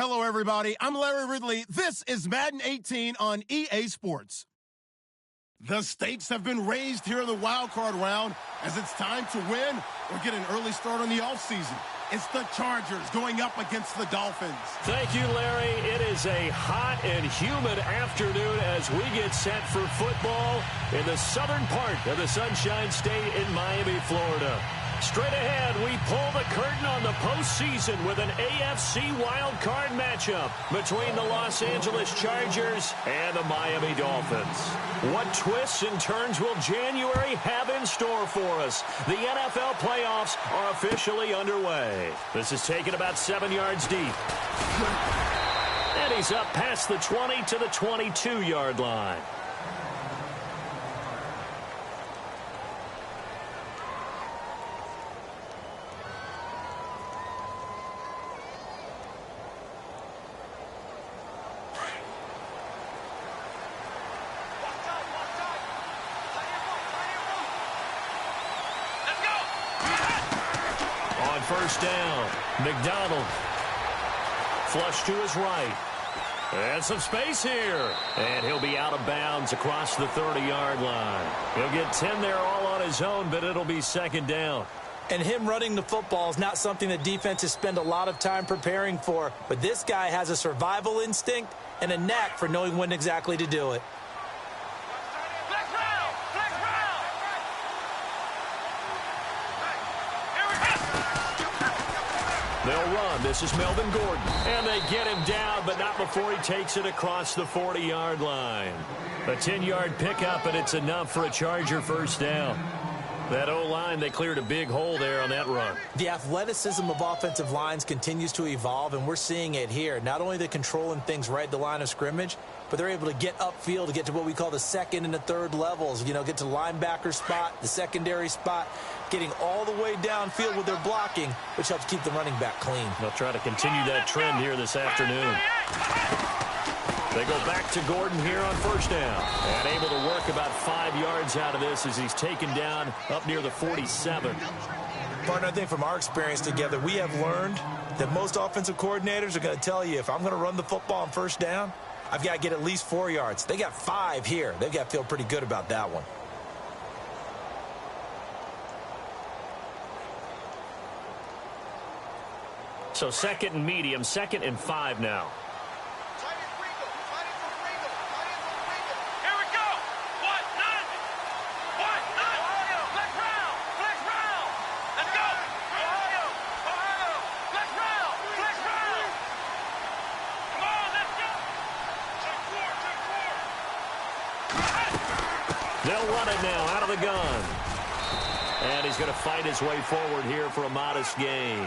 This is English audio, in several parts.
Hello, everybody. I'm Larry Ridley. This is Madden 18 on EA Sports. The stakes have been raised here in the wild card round as it's time to win or get an early start on the offseason. It's the Chargers going up against the Dolphins. Thank you, Larry. It is a hot and humid afternoon as we get set for football in the southern part of the Sunshine State in Miami, Florida. Straight ahead, we pull the curtain on the postseason with an AFC wildcard matchup between the Los Angeles Chargers and the Miami Dolphins. What twists and turns will January have in store for us? The NFL playoffs are officially underway. This is taken about 7 yards deep. And he's up past the 20 to the 22-yard line. First down, McDonald. Flush to his right. And some space here. And he'll be out of bounds across the 30-yard line. He'll get 10 there all on his own, but it'll be second down. And him running the football is not something that defenses spend a lot of time preparing for. But this guy has a survival instinct and a knack for knowing when exactly to do it. They'll run. This is Melvin Gordon. And they get him down, but not before he takes it across the 40-yard line. A 10-yard pickup, and it's enough for a Charger first down. That O-line, they cleared a big hole there on that run. The athleticism of offensive lines continues to evolve, and we're seeing it here. Not only are they controlling things right at the line of scrimmage, but they're able to get upfield to get to what we call the second and the third levels. You know, get to the linebacker spot, the secondary spot, getting all the way downfield with their blocking, which helps keep the running back clean. They'll try to continue that trend here this afternoon. They go back to Gordon here on first down. And able to work about 5 yards out of this as he's taken down up near the 47. Partner, I think from our experience together, we have learned that most offensive coordinators are going to tell you, if I'm going to run the football on first down, I've got to get at least 4 yards. They got 5 here. They've got to feel pretty good about that one. So second and medium, 2nd and 5 now. They'll run it now out of the gun. And he's going to fight his way forward here for a modest gain.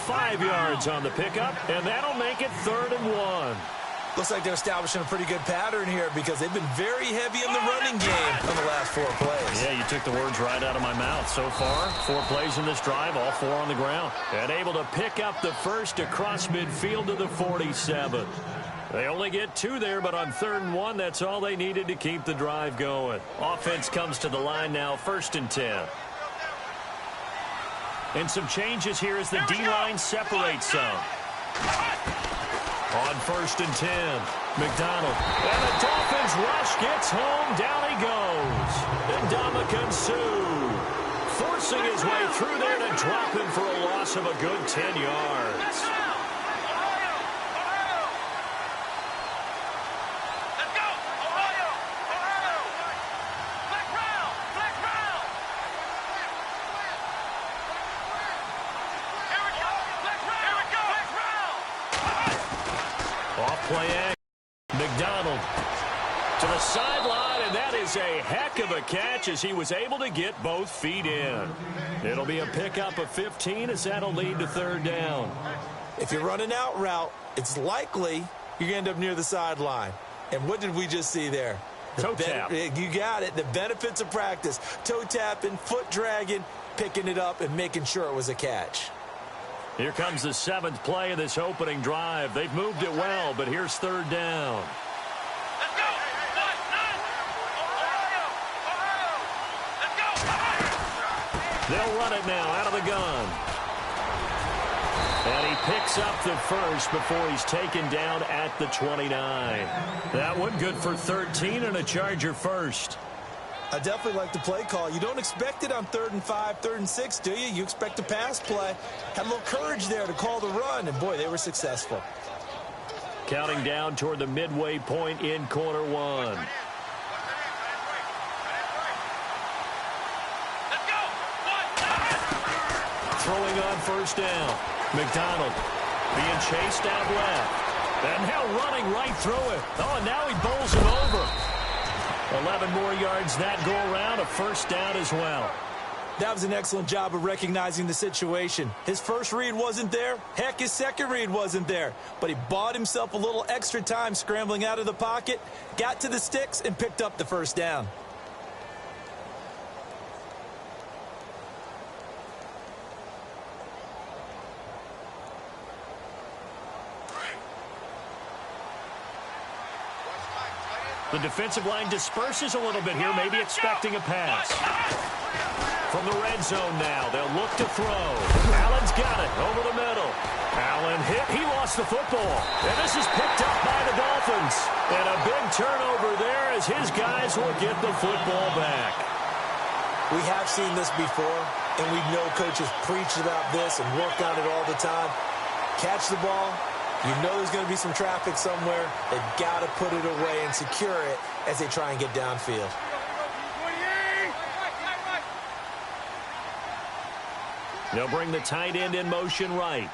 5 yards on the pickup, and that'll make it 3rd and 1. Looks like they're establishing a pretty good pattern here because they've been very heavy in the running game on the last 4 plays. Yeah, you took the words right out of my mouth. So far, 4 plays in this drive, all 4 on the ground. And able to pick up the first across midfield to the 47. They only get 2 there, but on 3rd and 1, that's all they needed to keep the drive going. Offense comes to the line now, 1st and 10. And some changes here as the D-line separates some. On 1st and 10, McDonald. And the Dolphins rush gets home. Down he goes. And Ndamukong Suh forcing his way through there to drop him for a loss of a good 10 yards. Play action. McDonald to the sideline, and that is a heck of a catch as he was able to get both feet in. It'll be a pickup of 15 as that'll lead to 3rd down. If you're running out route, it's likely you're going to end up near the sideline. And what did we just see there? Toe tap. You got it. The benefits of practice. Toe tapping, foot dragging, picking it up, and making sure it was a catch. Here comes the 7th play of this opening drive. They've moved it well, but here's 3rd down. Let's go! They'll run it now out of the gun. And he picks up the first before he's taken down at the 29. That one good for 13 and a Charger first. I definitely like the play call. You don't expect it on 3rd and 5, 3rd and 6, do you? You expect a pass play. Had a little courage there to call the run, and boy, they were successful. Counting down toward the midway point in quarter one. Throwing on first down. McDonald being chased out left. And now running right through it. Oh, and now he bowls him over. 11 more yards that go around, a first down as well. That was an excellent job of recognizing the situation. His first read wasn't there. Heck, his second read wasn't there. But he bought himself a little extra time scrambling out of the pocket, got to the sticks, and picked up the first down. The defensive line disperses a little bit here, maybe expecting a pass. From the red zone now, they'll look to throw. Allen's got it over the middle. Allen hit. He lost the football. And this is picked up by the Dolphins. And a big turnover there as his guys will get the football back. We have seen this before, and we know coaches preach about this and work on it all the time. Catch the ball. You know there's going to be some traffic somewhere. They've got to put it away and secure it as they try and get downfield. They'll bring the tight end in motion right.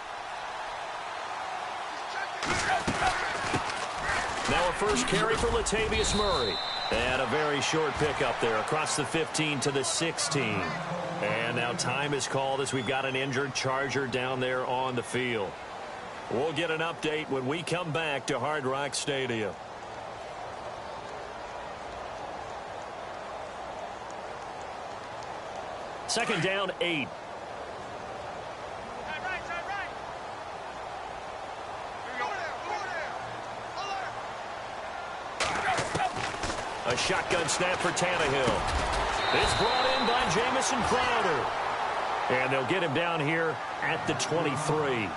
Now a first carry for Latavius Murray. And a very short pickup there across the 15 to the 16. And now time is called as we've got an injured Charger down there on the field. We'll get an update when we come back to Hard Rock Stadium. Second down, 8. A shotgun snap for Tannehill. It's brought in by Jamison Crowder. And they'll get him down here at the 23.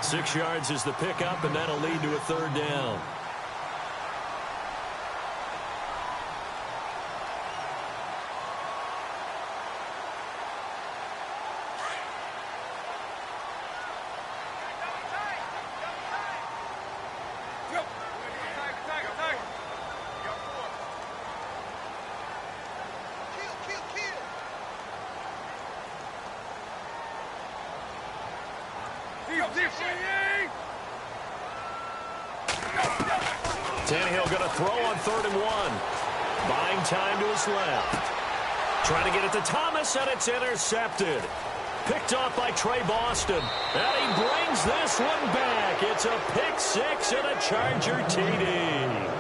6 yards is the pickup, and that'll lead to a third down. Tannehill going to throw on 3rd and 1. Buying time to his left. Trying to get it to Thomas, and it's intercepted. Picked off by Trey Boston. And he brings this one back. It's a pick 6 and a Charger TD.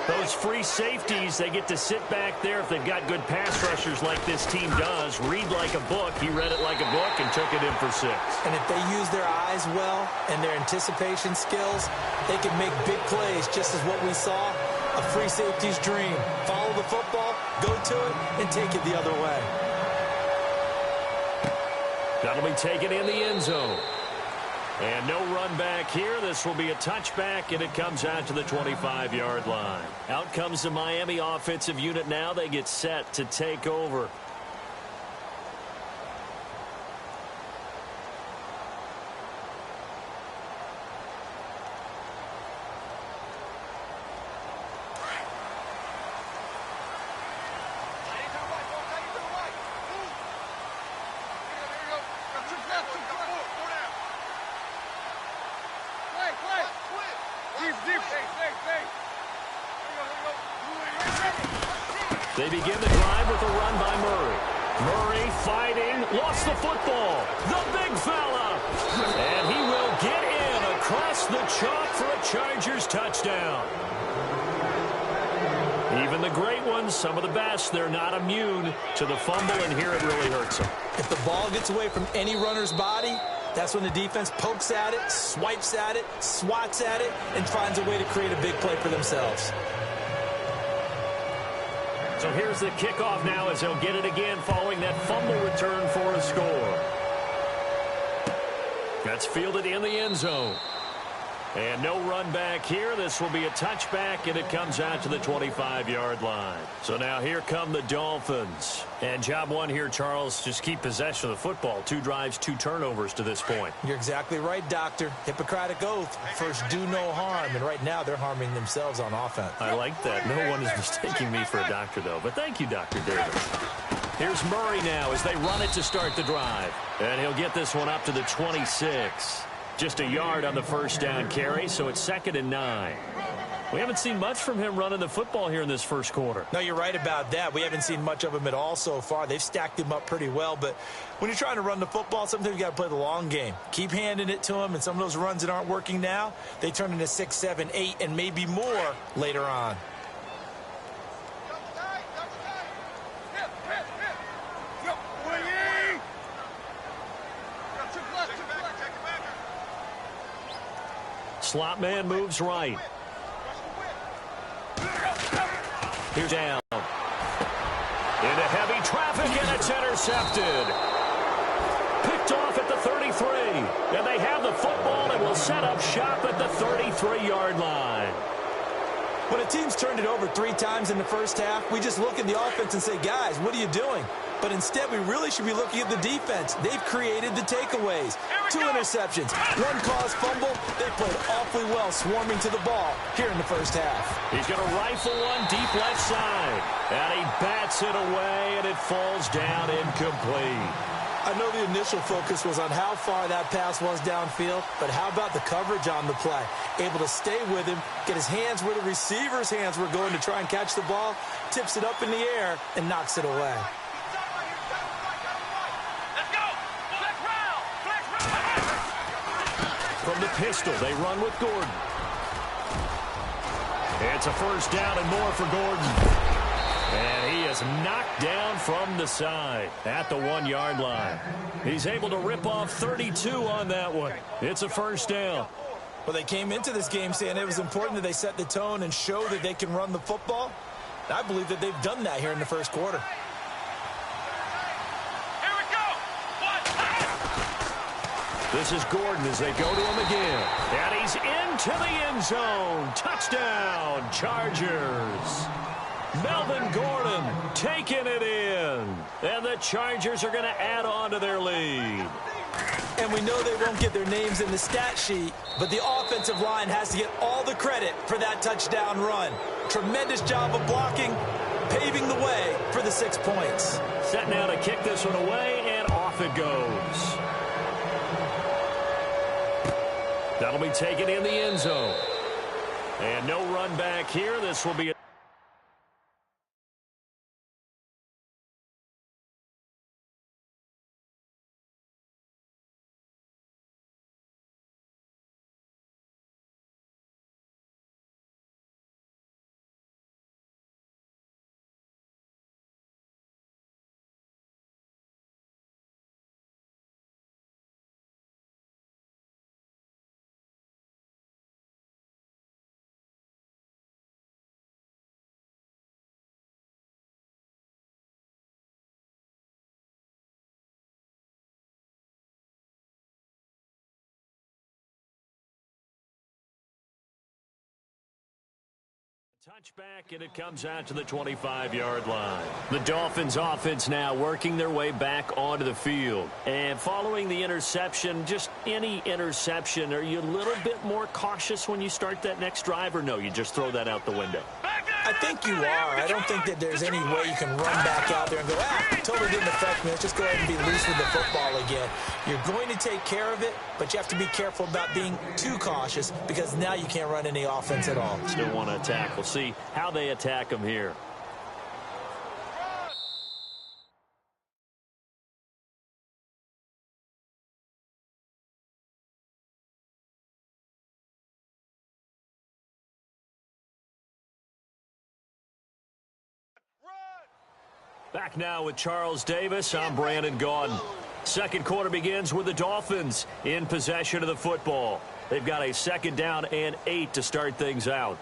Those free safeties, they get to sit back there if they've got good pass rushers like this team does. Read like a book. He read it like a book and took it in for 6. And if they use their eyes well and their anticipation skills, they can make big plays, just as what we saw. A free safety's dream. Follow the football, go to it, and take it the other way. That'll be taken in the end zone. And no run back here. This will be a touchback, and it comes out to the 25-yard line. Out comes the Miami offensive unit now. They get set to take over. They begin the drive with a run by Murray. Murray fighting, lost the football. The big fella. And he will get in across the chalk for a Chargers touchdown. Even the great ones, some of the best, they're not immune to the fumble, and here it really hurts them. If the ball gets away from any runner's body, that's when the defense pokes at it, swipes at it, swats at it, and finds a way to create a big play for themselves. So here's the kickoff now as they'll get it again following that fumble return for a score. That's fielded in the end zone. And no run back here. This will be a touchback, and it comes out to the 25-yard line. So now here come the Dolphins. And job one here, Charles, just keep possession of the football. 2 drives, 2 turnovers to this point. You're exactly right, Doctor. Hippocratic oath. First, do no harm. And right now, they're harming themselves on offense. I like that. No one is mistaking me for a doctor, though. But thank you, Dr. Davis. Here's Murray now as they run it to start the drive. And he'll get this one up to the 26. Just a yard on the first down carry, so it's 2nd and 9. We haven't seen much from him running the football here in this first quarter. No, you're right about that. We haven't seen much of him at all so far. They've stacked him up pretty well, but when you're trying to run the football, sometimes you got to play the long game. Keep handing it to him, and some of those runs that aren't working now, they turn into 6, 7, 8, and maybe more later on. Slot man moves right. Here's down. Into heavy traffic, and it's intercepted. Picked off at the 33. And they have the football and will set up shop at the 33-yard line. When a team's turned it over 3 times in the first half, we just look at the offense and say, guys, what are you doing? But instead, we really should be looking at the defense. They've created the takeaways. 2 interceptions, 1 caused fumble. They played awfully well swarming to the ball here in the first half. He's going to rifle one deep left side. And he bats it away, and it falls down incomplete. I know the initial focus was on how far that pass was downfield, but how about the coverage on the play? Able to stay with him, get his hands where the receiver's hands were going to try and catch the ball, tips it up in the air, and knocks it away. From the pistol, they run with Gordon. It's a first down and more for Gordon. And he is knocked down from the side at the 1-yard line. He's able to rip off 32 on that one. It's a first down. Well, they came into this game saying it was important that they set the tone and show that they can run the football. I believe that they've done that here in the first quarter. This is Gordon as they go to him again. And he's into the end zone. Touchdown, Chargers. Melvin Gordon taking it in. And the Chargers are going to add on to their lead. And we know they won't get their names in the stat sheet, but the offensive line has to get all the credit for that touchdown run. Tremendous job of blocking, paving the way for the 6 points. Set now to kick this one away, and off it goes. That'll be taken in the end zone. And no run back here. This will be a touchback, and it comes out to the 25-yard line. The Dolphins offense now working their way back onto the field. And following the interception, just any interception, are you a little bit more cautious when you start that next drive, or no, you just throw that out the window? I think you are. I don't think that there's any way you can run back out there and go, totally didn't affect me. Let's just go ahead and be loose with the football again. You're going to take care of it, but you have to be careful about being too cautious because now you can't run any offense at all. Still want to attack. We'll see how they attack them here. Back now with Charles Davis. I'm Brandon Gaudin. Second quarter begins with the Dolphins in possession of the football. They've got a 2nd down and 8 to start things out.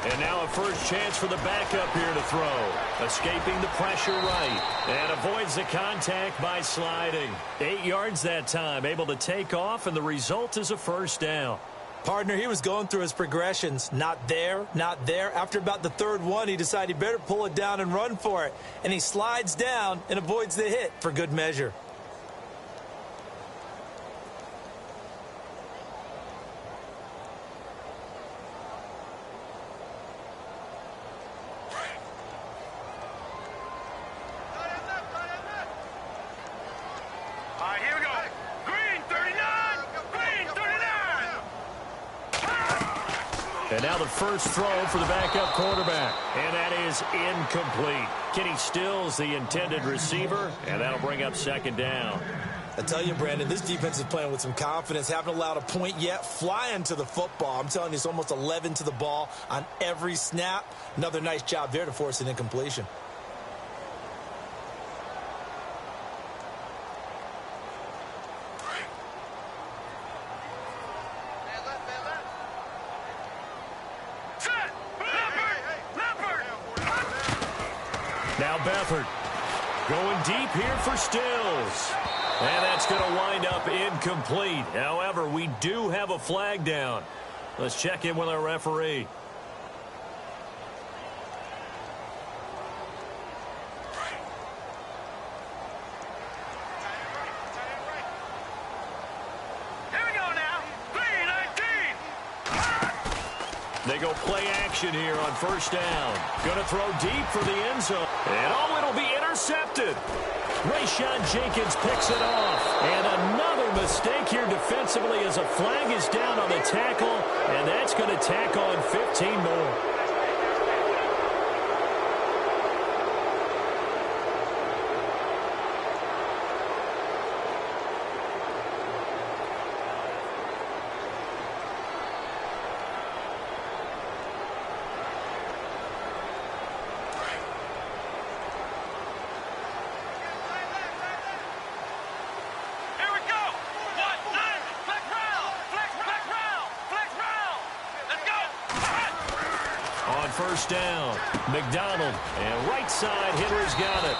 And now a first chance for the backup here to throw. Escaping the pressure right. And avoids the contact by sliding. 8 yards that time. Able to take off, and the result is a first down. Partner, he was going through his progressions. Not there, not there. After about the third one, he decided he better pull it down and run for it. And he slides down and avoids the hit for good measure. And now the first throw for the backup quarterback. And that is incomplete. Kenny Stills, the intended receiver, and that'll bring up second down. I tell you, Brandon, this defense is playing with some confidence. Haven't allowed a point yet. Flying to the football. I'm telling you, it's almost 11 to the ball on every snap. Another nice job there to force an incompletion. Now Bethard going deep here for Stills. And that's going to wind up incomplete. However, we do have a flag down. Let's check in with our referee. They go play action here on first down. Going to throw deep for the end zone. And oh, it'll be intercepted. Rayshon Jenkins picks it off. And another mistake here defensively as a flag is down on the tackle. And that's going to tack on 15 more. First down, McDonald, and right side hitter's got it.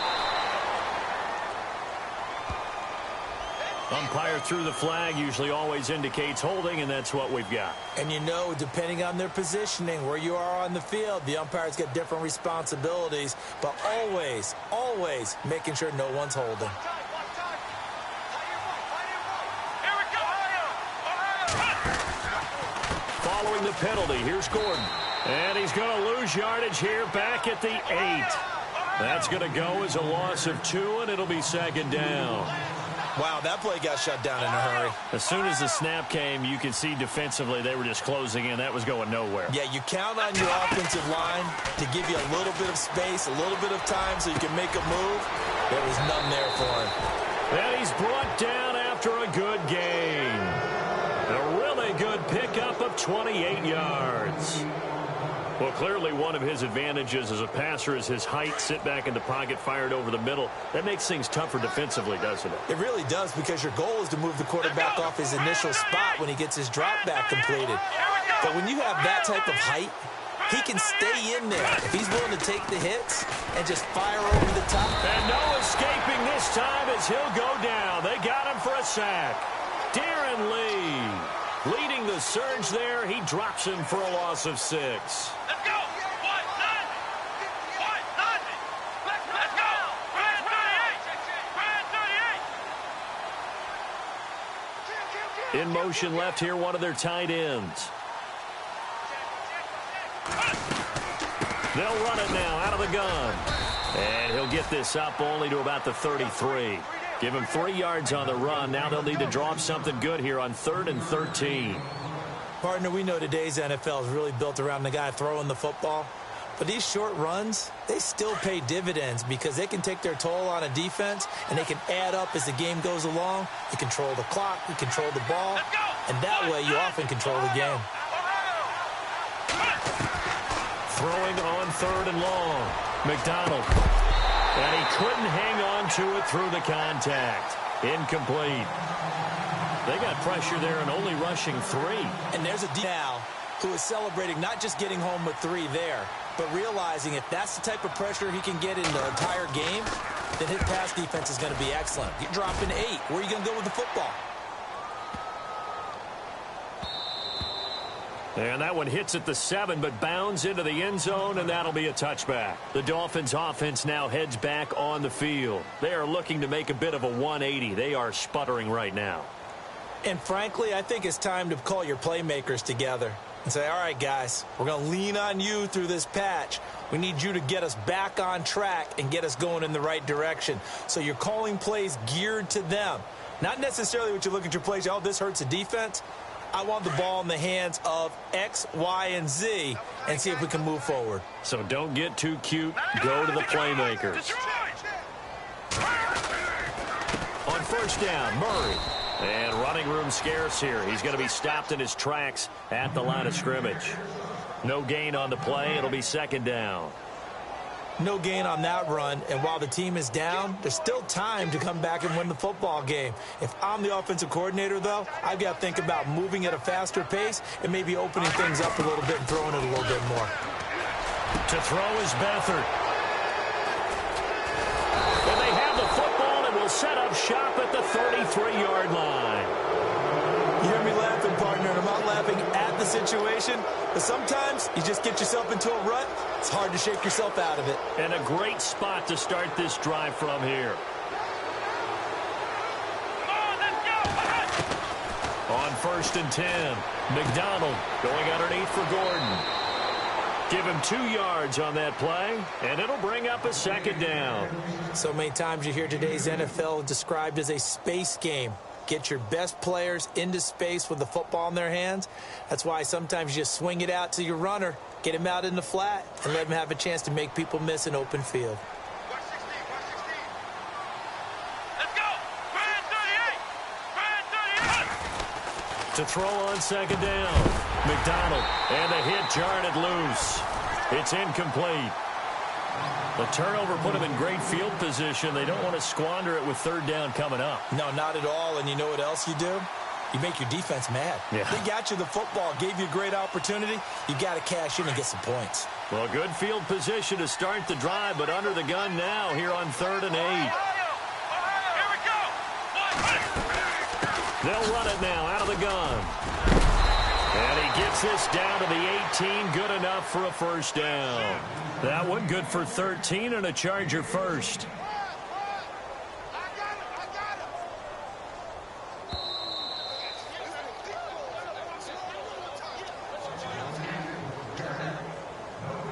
Umpire threw the flag, usually always indicates holding, and that's what we've got. And you know, depending on their positioning, where you are on the field, the umpires get different responsibilities, but always, always making sure no one's holding. Following the penalty, here's Gordon. And he's going to lose yardage here back at the 8. That's going to go as a loss of 2, and it'll be second down. Wow, that play got shut down in a hurry. As soon as the snap came, you could see defensively they were just closing in. That was going nowhere. Yeah, you count on your offensive line to give you a little bit of space, a little bit of time so you can make a move. There was none there for him. And he's brought down after a good gain. A really good pickup of 28 yards. Well, clearly one of his advantages as a passer is his height. Sit back in the pocket, fired over the middle. That makes things tougher defensively, doesn't it? It really does, because your goal is to move the quarterback off his initial spot when he gets his drop back completed. But when you have that type of height, he can stay in there if he's willing to take the hits and just fire over the top. And no escaping this time as he'll go down. They got him for a sack. Darren Lee leading the surge there. He drops him for a loss of 6. In motion left here, one of their tight ends. They'll run it now out of the gun. And he'll get this up only to about the 33. Give him 3 yards on the run. Now they'll need to draw up something good here on 3rd and 13. Partner, we know today's NFL is really built around the guy throwing the football. But these short runs, they still pay dividends because they can take their toll on a defense and they can add up as the game goes along. You control the clock, you control the ball, and that way you often control the game. Throwing on 3rd and long. McDonald. And he couldn't hang on to it through the contact. Incomplete. They got pressure there and only rushing 3. And there's a D now who is celebrating not just getting home with 3 there, but realizing if that's the type of pressure he can get in the entire game, then his pass defense is going to be excellent. You're dropping 8. Where are you going to go with the football? And that one hits at the 7, but bounds into the end zone, and that'll be a touchback. The Dolphins offense now heads back on the field. They are looking to make a bit of a 180. They are sputtering right now. And frankly, I think it's time to call your playmakers together and say, all right, guys, we're going to lean on you through this patch. We need you to get us back on track and get us going in the right direction. So you're calling plays geared to them. Not necessarily what you look at your plays, oh, this hurts the defense. I want the ball in the hands of X, Y, and Z and see if we can move forward. So don't get too cute. Go to the playmakers. On first down, Murray. And running room scarce here. He's going to be stopped in his tracks at the line of scrimmage. No gain on the play. It'll be second down. No gain on that run, and while the team is down, there's still time to come back and win the football game. If I'm the offensive coordinator, though, I've got to think about moving at a faster pace and maybe opening things up a little bit and throwing it a little bit more. To throw is Beathard. And they have the football and will set up shop at the 33-yard line. You hear me laughing, partner, and I'm not laughing at the situation, but sometimes you just get yourself into a rut. It's hard to shake yourself out of it. And a great spot to start this drive from here. On first and 10, McDonald going underneath for Gordon. Give him 2 yards on that play, and it'll bring up a second down. So many times you hear today's NFL described as a space game. Get your best players into space with the football in their hands. That's why sometimes you just swing it out to your runner, get him out in the flat, and let him have a chance to make people miss an open field. Let's go! Brian 38! To throw on second down, McDonald, and the hit jarred loose. It's incomplete. The turnover put them in great field position. They don't want to squander it with third down coming up. No, not at all. And you know what else you do? You make your defense mad. Yeah. They got you the football, gave you a great opportunity. You got to cash in and get some points. Well, good field position to start the drive, but under the gun now here on 3rd and 8. Here we go! They'll run it now out of the gun. And he gets this down to the 18, good enough for a first down. That one good for 13 and a Charger first.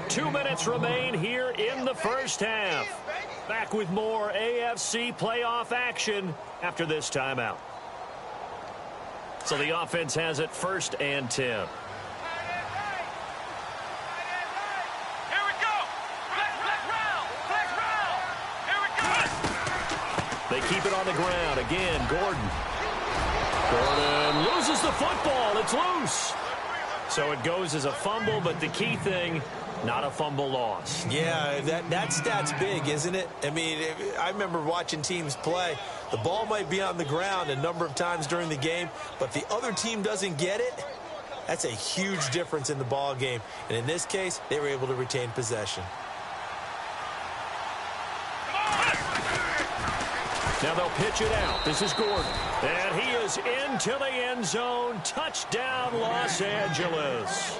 Two minutes remain here in the first half. Back with more AFC playoff action after this timeout. So the offense has it first and 10. They keep it on the ground. Again, Gordon. Gordon loses the football. It's loose. So it goes as a fumble, but the key thing, not a fumble loss. Yeah, that stat's big, isn't it? I mean, I remember watching teams play. The ball might be on the ground a number of times during the game, but the other team doesn't get it. That's a huge difference in the ball game. And in this case, they were able to retain possession. Now they'll pitch it out. This is Gordon. And he is into the end zone. Touchdown, Los Angeles.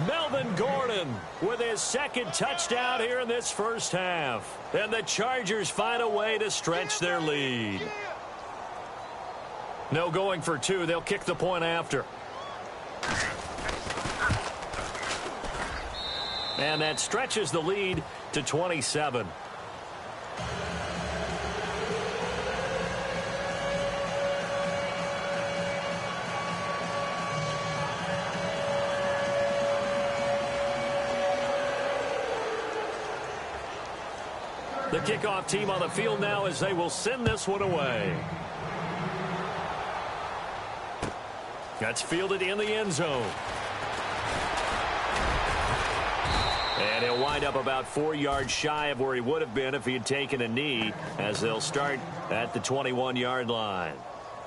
Melvin Gordon with his second touchdown here in this first half. And the Chargers find a way to stretch their lead. No going for 2. They'll kick the point after. And that stretches the lead to 27. The kickoff team on the field now as they will send this one away. That's fielded in the end zone. And he'll wind up about 4 yards shy of where he would have been if he had taken a knee, as they'll start at the 21-yard line.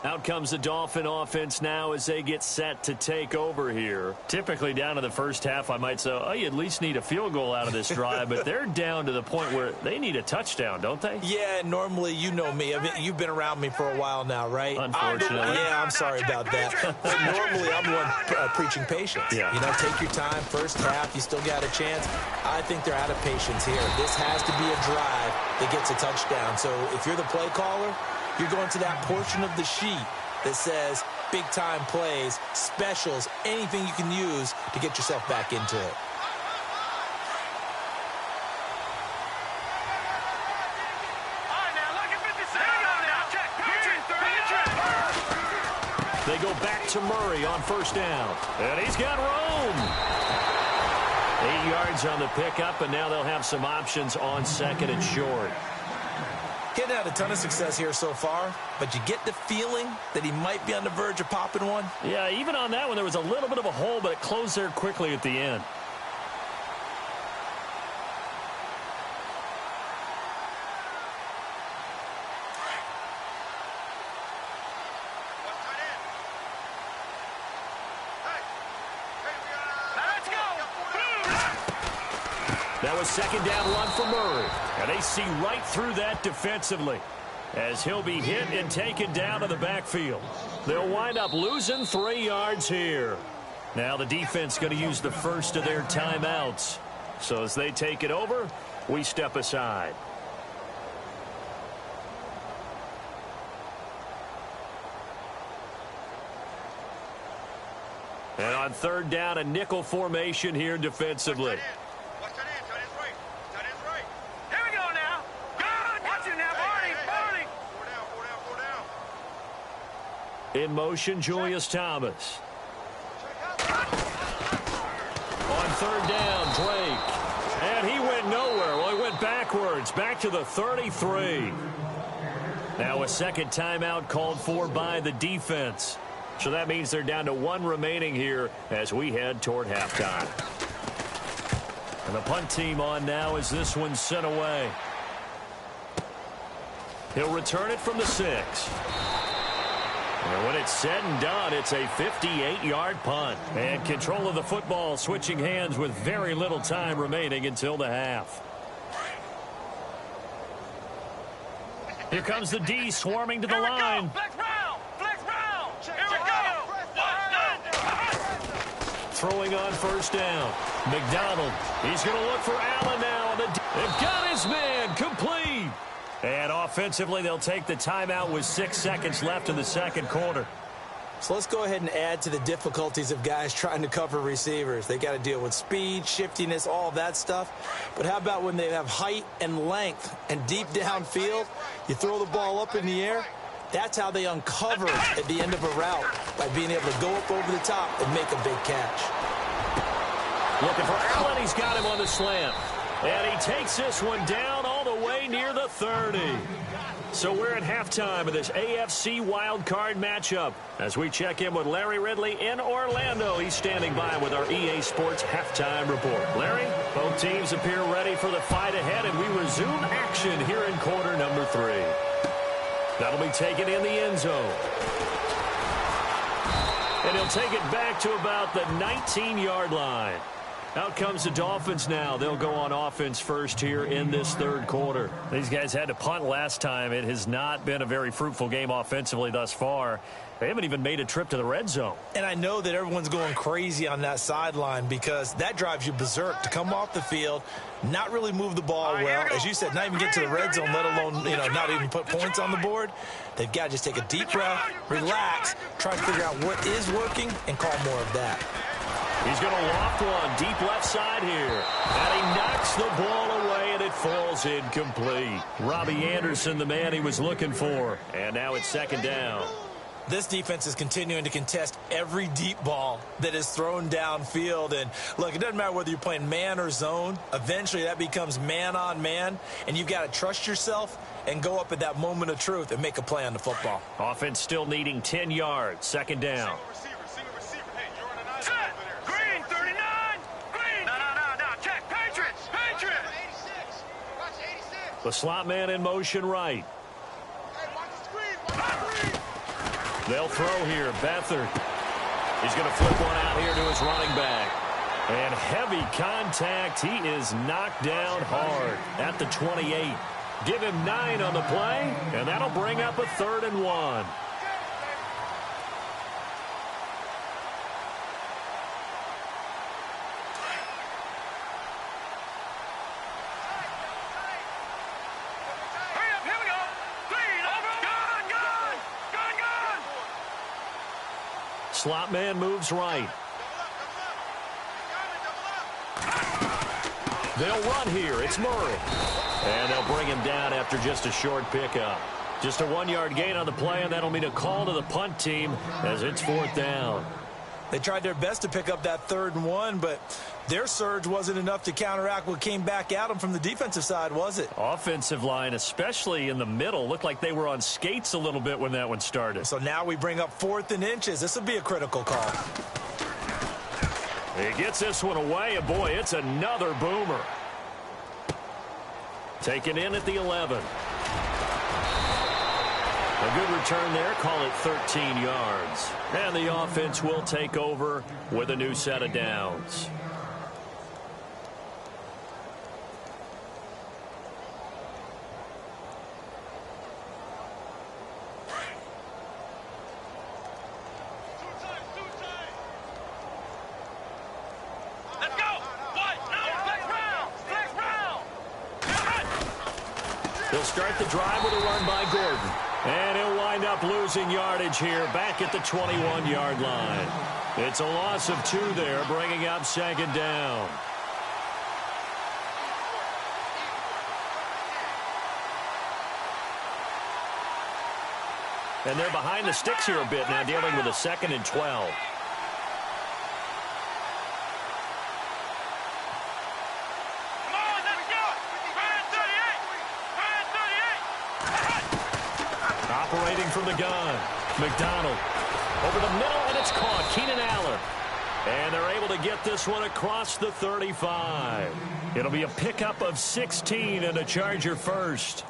Out comes the Dolphin offense now as they get set to take over here. Typically down to the first half, I might say, oh, you at least need a field goal out of this drive, but they're down to the point where they need a touchdown, don't they? Yeah, normally, you know me. I mean, you've been around me for a while now, right? Unfortunately. Yeah, I'm sorry about that. But normally, I'm the one preaching patience. Yeah. You know, take your time. First half, you still got a chance. I think they're out of patience here. This has to be a drive that gets a touchdown. So if you're the play caller, you're going to that portion of the sheet that says big-time plays, specials, anything you can use to get yourself back into it. They go back to Murray on first down. And he's got room. 8 yards on the pickup, and now they'll have some options on second and short. He's had a ton of success here so far, but you get the feeling that he might be on the verge of popping one. Yeah, even on that one, there was a little bit of a hole, but it closed there quickly at the end. That was second down run for Murray. And they see right through that defensively as he'll be hit and taken down to the backfield. They'll wind up losing 3 yards here. Now the defense going to use the first of their timeouts. So as they take it over, we step aside. And on third down, a nickel formation here defensively. In motion, Julius Thomas. On third down, Drake. And he went nowhere. Well, he went backwards, back to the 33. Now a second timeout called for by the defense. So that means they're down to 1 remaining here as we head toward halftime. And the punt team on now as this one's sent away. He'll return it from the 6. And when it's said and done, it's a 58-yard punt. And control of the football switching hands with very little time remaining until the half. Here comes the D swarming to the line. Flex round! Flex round! Here we go! Throwing on first down. McDonald. He's going to look for Allen now. They've got his man complete. And offensively, they'll take the timeout with 6 seconds left in the second quarter. So let's go ahead and add to the difficulties of guys trying to cover receivers. They got to deal with speed, shiftiness, all of that stuff. But how about when they have height and length and deep downfield? You throw the ball up in the air. That's how they uncover at the end of a route, by being able to go up over the top and make a big catch. Looking for Allen. He's got him on the slant. And he takes this one down all the way near the 30. So we're at halftime of this AFC wildcard matchup as we check in with Larry Ridley in Orlando. He's standing by with our EA Sports halftime report. Larry, both teams appear ready for the fight ahead, and we resume action here in quarter number 3. That'll be taken in the end zone. And he'll take it back to about the 19-yard line. Out comes the Dolphins now. They'll go on offense first here in this third quarter. These guys had to punt last time. It has not been a very fruitful game offensively thus far. They haven't even made a trip to the red zone. And I know that everyone's going crazy on that sideline because that drives you berserk to come off the field, not really move the ball well. As you said, not even get to the red zone, let alone, not even put points on the board. They've got to just take a deep breath, relax, try and figure out what is working, and call more of that. He's going to loft one deep left side here. And he knocks the ball away, and it falls incomplete. Robbie Anderson, the man he was looking for. And now it's second down. This defense is continuing to contest every deep ball that is thrown downfield. And, look, it doesn't matter whether you're playing man or zone. Eventually, that becomes man-on-man, and you've got to trust yourself and go up at that moment of truth and make a play on the football. Offense still needing 10 yards. Second down. The slot man in motion right. They'll throw here. Beathard. He's going to flip one out here to his running back. And heavy contact. He is knocked down hard at the 28. Give him 9 on the play, and that'll bring up a 3rd and 1. Slot man moves right. They'll run here. It's Murray. And they'll bring him down after just a short pickup. Just a 1-yard gain on the play, and that'll mean a call to the punt team as it's 4th down. They tried their best to pick up that 3rd and 1, but their surge wasn't enough to counteract what came back at them from the defensive side, was it? Offensive line, especially in the middle, looked like they were on skates a little bit when that one started. So now we bring up 4th and inches. This will be a critical call. He gets this one away, and boy, it's another boomer. Taken in at the 11. A good return there. Call it 13 yards. And the offense will take over with a new set of downs. Let's go. What? Flex round. Flex round. He'll start the drive with a run by Gordon. And he'll wind up losing yardage here back at the 21-yard line. It's a loss of 2 there, bringing up 2nd down. And they're behind the sticks here a bit now, dealing with a 2nd and 12. Operating from the gun. McDonald over the middle, and it's caught. Keenan Allen. And they're able to get this one across the 35. It'll be a pickup of 16 and a Charger first.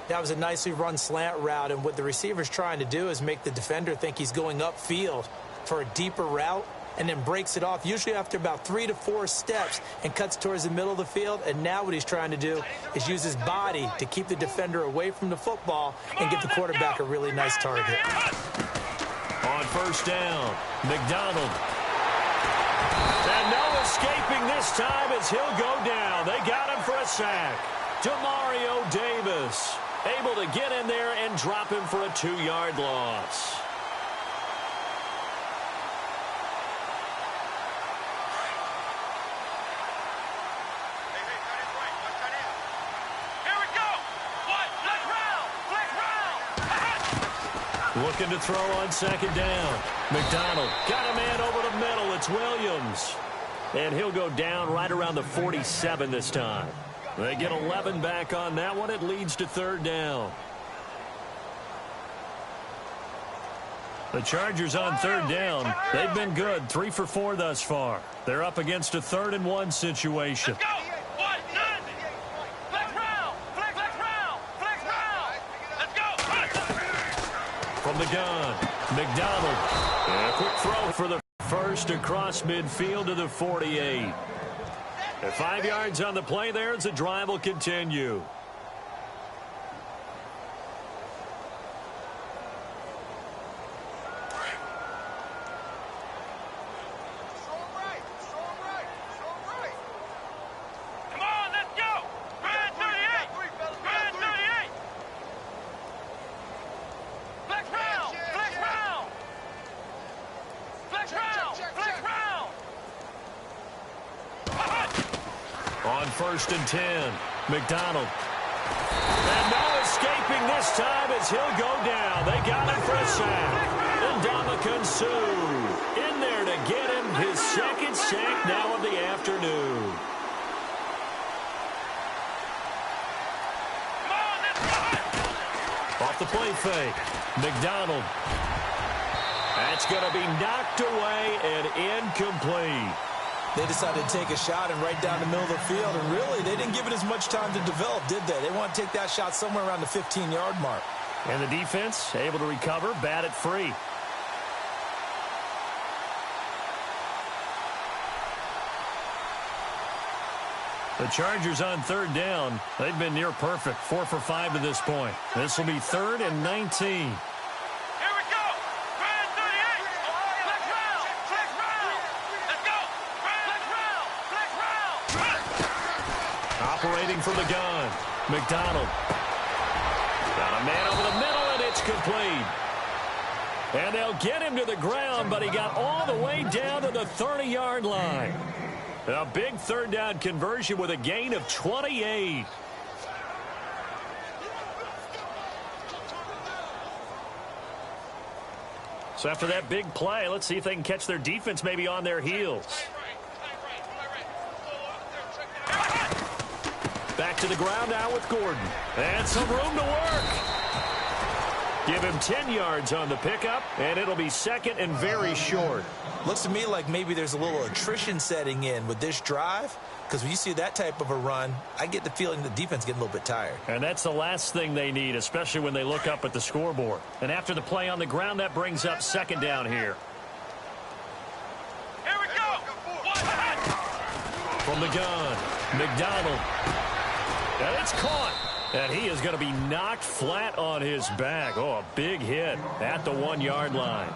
That was a nicely run slant route, and what the receiver's trying to do is make the defender think he's going upfield for a deeper route, and then breaks it off, usually after about 3 to 4 steps, and cuts towards the middle of the field. And now what he's trying to do is use his body to keep the defender away from the football and give the quarterback a really nice target. On 1st down, McDonald. And no escaping this time as he'll go down. They got him for a sack. Demario Davis able to get in there and drop him for a 2-yard loss. Looking to throw on 2nd down. McDonald got a man over the middle. It's Williams. And he'll go down right around the 47 this time. They get 11 back on that one. It leads to 3rd down. The Chargers on 3rd down. They've been good. 3 for 4 thus far. They're up against a 3rd and 1 situation. Let's go. From the gun, McDonald. And a quick throw for the first across midfield to the 48. And 5 yards on the play there as the drive will continue. On 1st and 10, McDonald. And no escaping this time as he'll go down. They got him for a sack. And Ndamukong Suh in there to get him his 2nd sack now of the afternoon. Off the play fake, McDonald. That's going to be knocked away and incomplete. They decided to take a shot and right down the middle of the field, and really, they didn't give it as much time to develop, did they? They want to take that shot somewhere around the 15-yard mark. And the defense able to recover, bat it free. The Chargers on third down. They've been near perfect, 4 for 5 to this point. This will be 3rd and 19. Operating from the gun, McDonald. Got a man over the middle, and it's complete. And they'll get him to the ground, but he got all the way down to the 30-yard line. A big third down conversion with a gain of 28. So after that big play, let's see if they can catch their defense maybe on their heels. Back to the ground now with Gordon. And some room to work. Give him 10 yards on the pickup, and it'll be 2nd and very short. Looks to me like maybe there's a little attrition setting in with this drive, because when you see that type of a run, I get the feeling the defense getting a little bit tired. And that's the last thing they need, especially when they look up at the scoreboard. And after the play on the ground, that brings up 2nd down here. Here we go. From the gun, McDonald. And it's caught. And he is going to be knocked flat on his back. Oh, a big hit at the 1-yard line.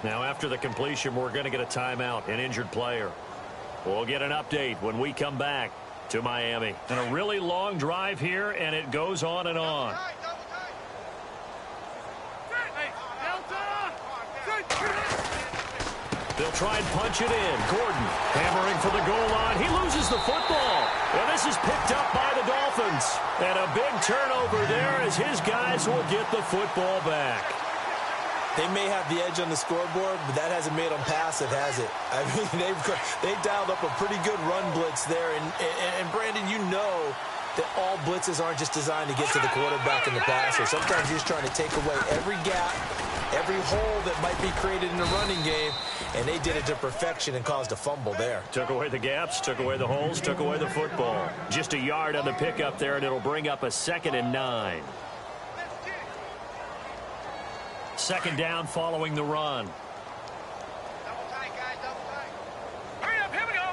Now, after the completion, we're going to get a timeout, an injured player. We'll get an update when we come back to Miami. And a really long drive here, and it goes on and on. They'll try and punch it in. Gordon hammering for the goal line. He loses the football. And this is picked up by the Dolphins. And a big turnover there as his guys will get the football back. They may have the edge on the scoreboard, but that hasn't made them passive, has it? I mean, they've dialed up a pretty good run blitz there. And Brandon, you know that all blitzes aren't just designed to get to the quarterback and the passer. Sometimes you're just trying to take away every gap, every hole that might be created in the running game, and they did it to perfection and caused a fumble there. Took away the gaps, took away the holes, took away the football. Just a yard on the pickup there, and it'll bring up a 2nd and 9. 2nd down following the run. Double tight, guys, double tight. Hurry up, here we go.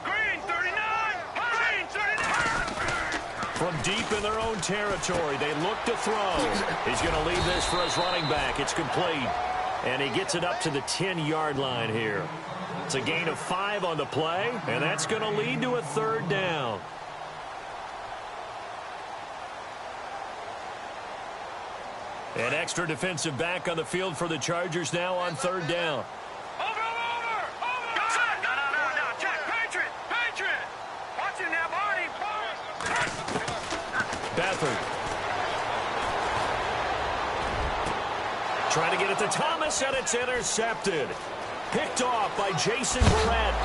Green 39. Green 39. From deep in their own territory, they look to throw. He's going to leave this for his running back. It's complete. And he gets it up to the 10-yard line here. It's a gain of 5 on the play, and that's going to lead to a 3rd down. An extra defensive back on the field for the Chargers now on 3rd down. Over. No, check. Patriot. Watch it now, Barney. Beathard. Trying to get it to Thomas, and it's intercepted. Picked off by Jason Barrett.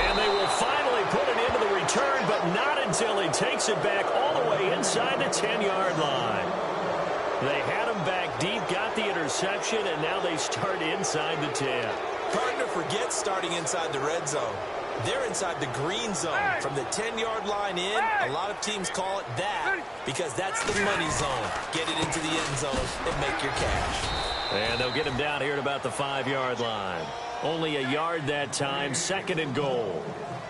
And they will finally put it into the return, but not until he takes it back all the way inside the 10-yard line. They had him back deep, got the interception, and now they start inside the 10. Partner forgets starting inside the red zone. They're inside the green zone. From the 10-yard line in, a lot of teams call it that because that's the money zone. Get it into the end zone and make your cash. And they'll get him down here at about the 5-yard line. Only a yard that time, 2nd and goal.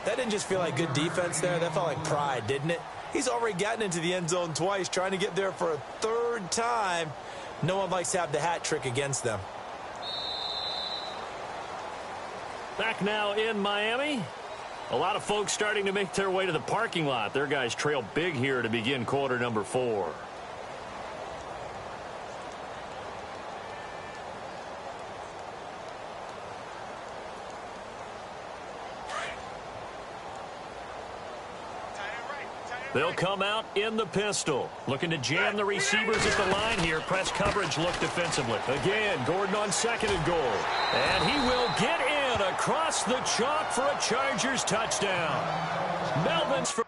That didn't just feel like good defense there. That felt like pride, didn't it? He's already gotten into the end zone twice, trying to get there for a 3rd time. No one likes to have the hat trick against them. Back now in Miami. A lot of folks starting to make their way to the parking lot. Their guys trail big here to begin quarter number 4. They'll come out in the pistol. Looking to jam the receivers at the line here. Press coverage look defensively. Again, Gordon on 2nd and goal. And he will get in across the chalk for a Chargers touchdown. Melvin's for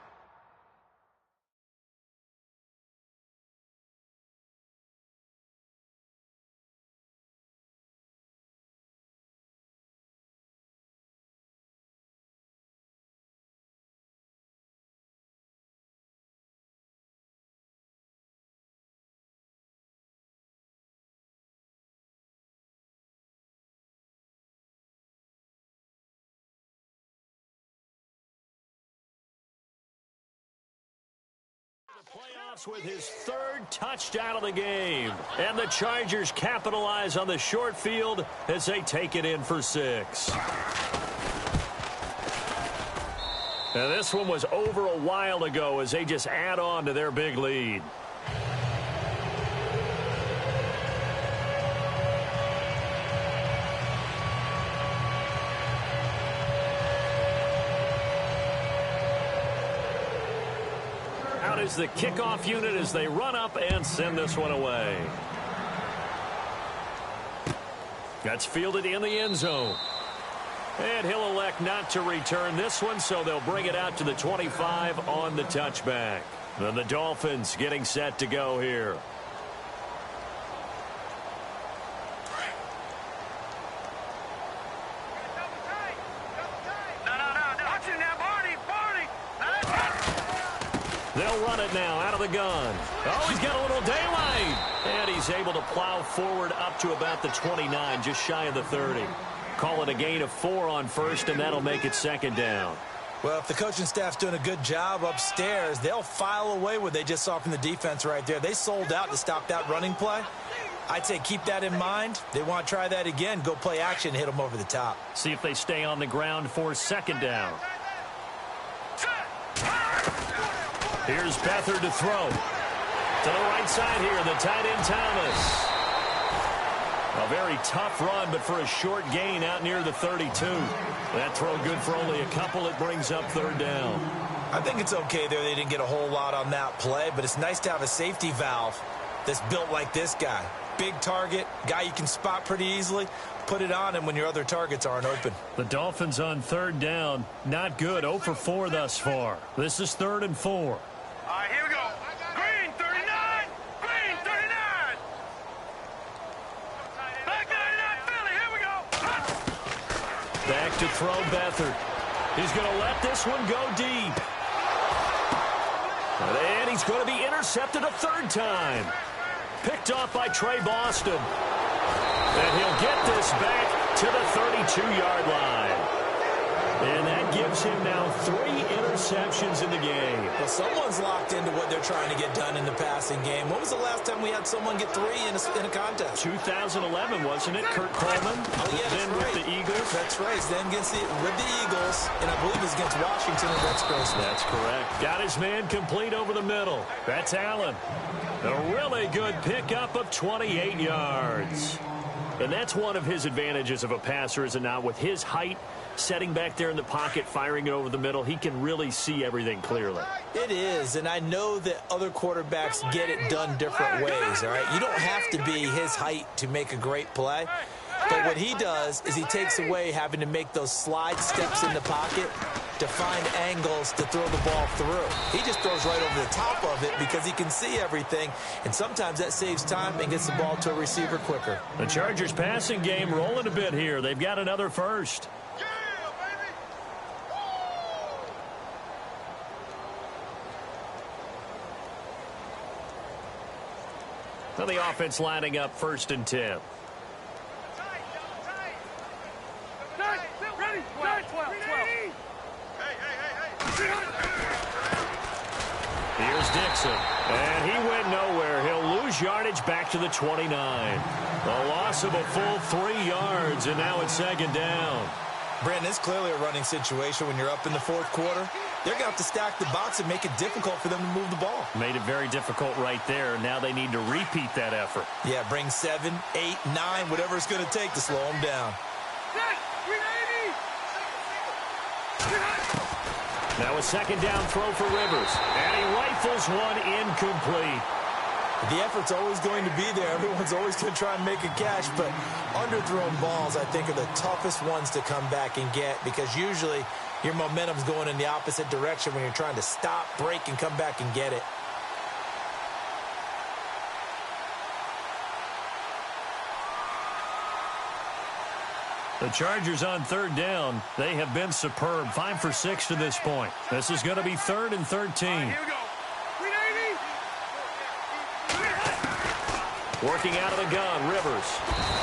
with his third touchdown of the game. And the Chargers capitalize on the short field as they take it in for 6. And this one was over a while ago as they just add on to their big lead. Is the kickoff unit as they run up and send this one away. That's fielded in the end zone. And he'll elect not to return this one, so they'll bring it out to the 25 on the touchback. Then the Dolphins getting set to go here. They'll run it now out of the gun. Oh, he's got a little daylight. And he's able to plow forward up to about the 29, just shy of the 30. Call it a gain of 4 on first, and that'll make it second down. Well, if the coaching staff's doing a good job upstairs, they'll file away what they just saw from the defense right there. They sold out to stop that running play. I'd say keep that in mind. They want to try that again. Go play action, hit them over the top. See if they stay on the ground for second down. Here's Beathard to throw. To the right side here, the tight end Thomas. A very tough run, but for a short gain out near the 32. That throw good for only a couple. It brings up third down. I think it's okay there. They didn't get a whole lot on that play, but it's nice to have a safety valve that's built like this guy. Big target, guy you can spot pretty easily. Put it on him when your other targets aren't open. The Dolphins on third down. Not good. 0 for 4 thus far. This is 3rd and 4. All right, here we go. Green 39. Green 39. Back 99 Philly. Here we go. Back to throw Beathard. He's going to let this one go deep. And he's going to be intercepted a third time. Picked off by Trey Boston. And he'll get this back to the 32-yard line. And that gives him now 3 interceptions in the game. Well, someone's locked into what they're trying to get done in the passing game. When was the last time we had someone get 3 in a contest? 2011, wasn't it? Kurt Coleman. Oh, yeah, then with the Eagles. That's right. Then with the Eagles, and I believe it was against Washington or Rex Grossman. That's correct. Got his man complete over the middle. That's Allen. A really good pickup of 28 yards. And that's one of his advantages of a passer, is it not? With his height, setting back there in the pocket, firing it over the middle, he can really see everything clearly. It is, and I know that other quarterbacks get it done different ways, all right? You don't have to be his height to make a great play. But what he does is he takes away having to make those slide steps in the pocket to find angles to throw the ball through. He just throws right over the top of it because he can see everything, and sometimes that saves time and gets the ball to a receiver quicker. The Chargers passing game rolling a bit here. They've got another first. So the offense lining up 1st and 10. Ready? 12. Here's Dixon. And he went nowhere. He'll lose yardage back to the 29. A loss of a full 3 yards, and now it's second down. Brandon, it's clearly a running situation when you're up in the 4th quarter. They're going to have to stack the box and make it difficult for them to move the ball. Made it very difficult right there. Now they need to repeat that effort. Yeah, bring 7, 8, 9, whatever it's going to take to slow them down. Now a second down throw for Rivers. And he rifles one incomplete. The effort's always going to be there. Everyone's always going to try and make a catch, but underthrown balls, I think, are the toughest ones to come back and get because usually your momentum's going in the opposite direction when you're trying to stop, break, and come back and get it. The Chargers on third down. They have been superb. 5 for 6 to this point. This is going to be 3rd and 13. Here we go. Working out of the gun, Rivers.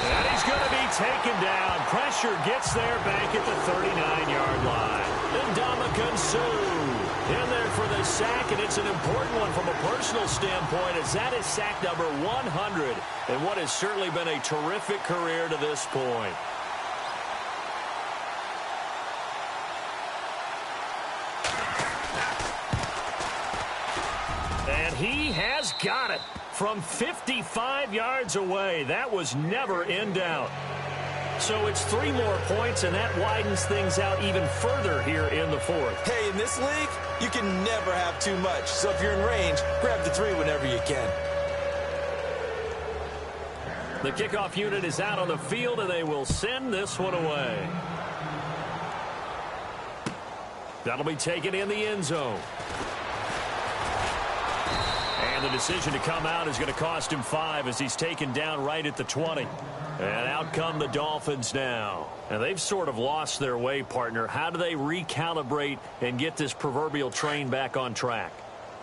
And he's going to be taken down. Pressure gets there back at the 39-yard line. And Ndamukong Suh in there for the sack, and it's an important one from a personal standpoint, as that is sack number 100 in what has certainly been a terrific career to this point. And he has got it from 55 yards away. That was never in doubt. So it's 3 more points, and that widens things out even further here in the fourth. Hey, in this league, you can never have too much. So if you're in range, grab the 3 whenever you can. The kickoff unit is out on the field, and they will send this one away. That'll be taken in the end zone. And the decision to come out is going to cost him 5 as he's taken down right at the 20. And out come the Dolphins now. And they've sort of lost their way, partner. How do they recalibrate and get this proverbial train back on track?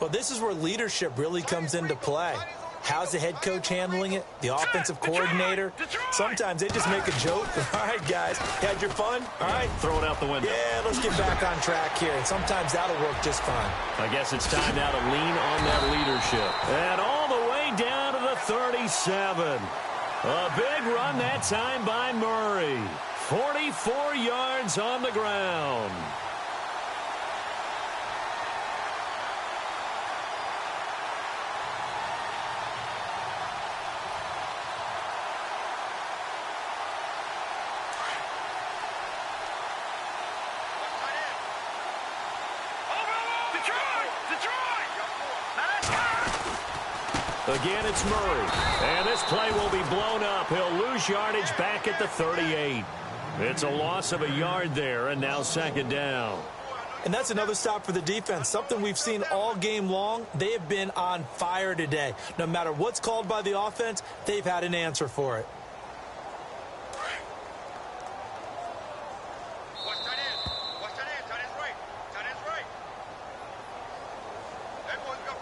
Well, this is where leadership really comes into play. How's the head coach handling it? The offensive coordinator? Sometimes they just make a joke. All right, guys, you had your fun? All right. Throw it out the window. Yeah, let's get back on track here. And sometimes that'll work just fine. I guess it's time now to lean on that leadership. And all the way down to the 37. A big run that time by Murray. 44 yards on the ground. Again, it's Murray. And this play will be blown up. He'll lose yardage back at the 38. It's a loss of a yard there, and now second down. And that's another stop for the defense, something we've seen all game long. They have been on fire today. No matter what's called by the offense, they've had an answer for it.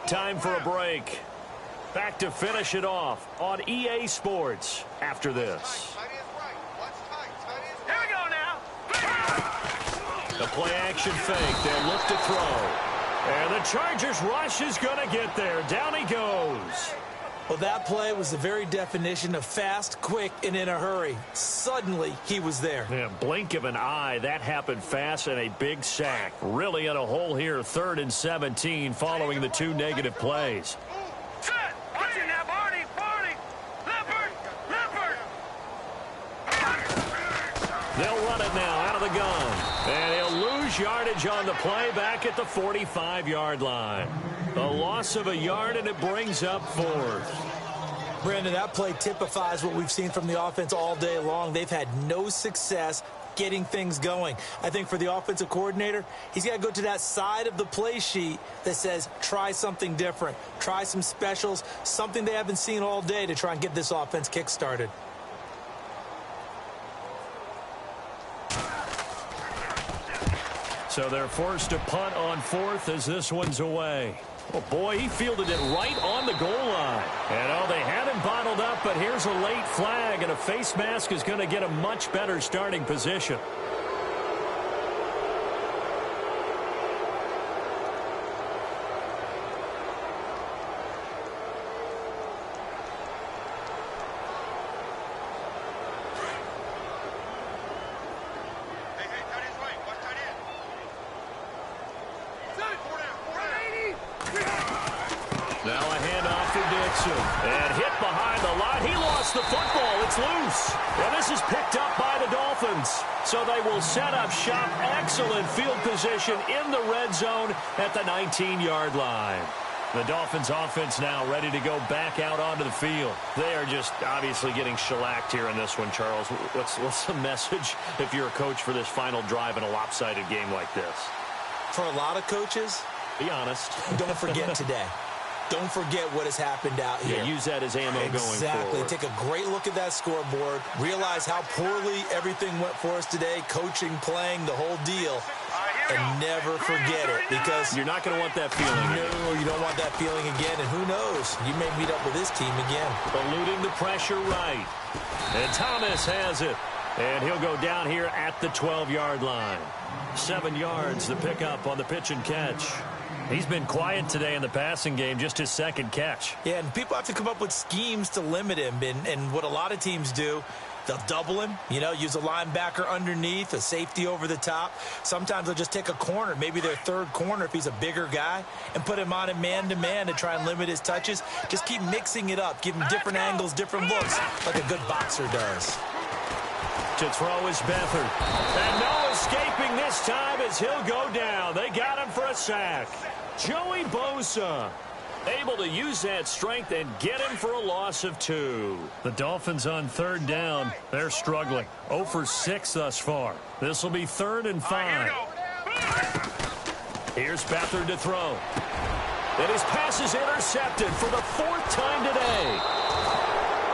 Time for a break. Back to finish it off on EA Sports after this. Here we go now. The play action fake. They'll look to throw. And the Chargers rush is going to get there. Down he goes. Well, that play was the very definition of fast, quick, and in a hurry. Suddenly, he was there. Yeah, blink of an eye. That happened fast and a big sack. Really in a hole here, 3rd and 17 following the 2 negative plays. Set. Watch it now, Barney. Barney. Leopard. They'll run it now out of the gun. And he'll lose yardage on the play back at the 45-yard line. A loss of a yard, and it brings up 4th. Brandon, that play typifies what we've seen from the offense all day long. They've had no success getting things going. I think for the offensive coordinator, he's got to go to that side of the play sheet that says, try something different. Try some specials, something they haven't seen all day to try and get this offense kick-started. So they're forced to punt on 4th as this one's away. Oh, boy, he fielded it right on the goal line. And, they had him bottled up, but here's a late flag, and a face mask is going to get a much better starting position. Now a handoff to Dixon. And hit behind the line. He lost the football. It's loose. And this is picked up by the Dolphins. So they will set up shop. Excellent field position in the red zone at the 19-yard line. The Dolphins offense now ready to go back out onto the field. They are just obviously getting shellacked here in this one, Charles. What's the message if you're a coach for this final drive in a lopsided game like this? For a lot of coaches, be honest. Don't forget today. Don't forget what has happened out here. Yeah, use that as ammo going forward. Exactly. Take a great look at that scoreboard. Realize how poorly everything went for us today. Coaching, playing, the whole deal. And never forget it, because you're not going to want that feeling. No, you don't want that feeling again. And who knows? You may meet up with this team again. Eluding the pressure right. And Thomas has it. And he'll go down here at the 12-yard line. 7 yards, the pickup on the pitch and catch. He's been quiet today in the passing game, just his second catch. Yeah, and people have to come up with schemes to limit him. And what a lot of teams do, they'll double him, use a linebacker underneath, a safety over the top. Sometimes they'll just take a corner, maybe their third corner if he's a bigger guy, and put him on a man-to-man to try and limit his touches. Just keep mixing it up, give him different angles, different looks, like a good boxer does. To throw is Beathard. And no escaping this time as he'll go down. They got him for a sack. Joey Bosa able to use that strength and get him for a loss of 2. The Dolphins on third down. They're struggling. 0 for 6 thus far. This will be 3rd and 5. Here's Beathard to throw. And his pass is intercepted for the 4th time today.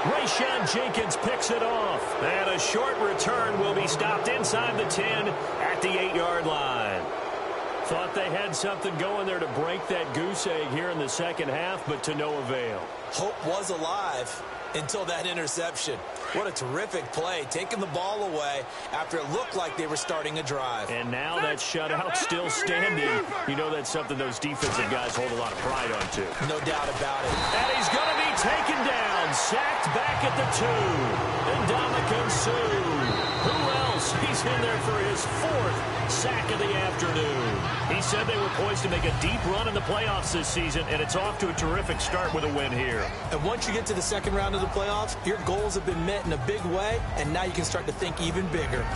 Rayshawn Jenkins picks it off. And a short return will be stopped inside the 10 at the 8-yard line. Thought they had something going there to break that goose egg here in the second half, but to no avail. Hope was alive until that interception. What a terrific play, taking the ball away after it looked like they were starting a drive. And now that shutout still standing. You know that's something those defensive guys hold a lot of pride on, too. No doubt about it. And he's going to be taken down, sacked back at the 2. And Ndamukong Suh. Who else? He's in there for his 4th sack of the afternoon. He said they were poised to make a deep run in the playoffs this season, and it's off to a terrific start with a win here. And once you get to the second round of the playoffs, your goals have been met in a big way, and now you can start to think even bigger.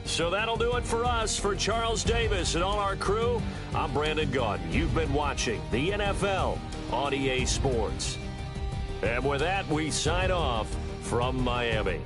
So that'll do it for us. For Charles Davis and all our crew, I'm Brandon Gaudin. You've been watching the NFL on EA Sports. And with that, we sign off from Miami.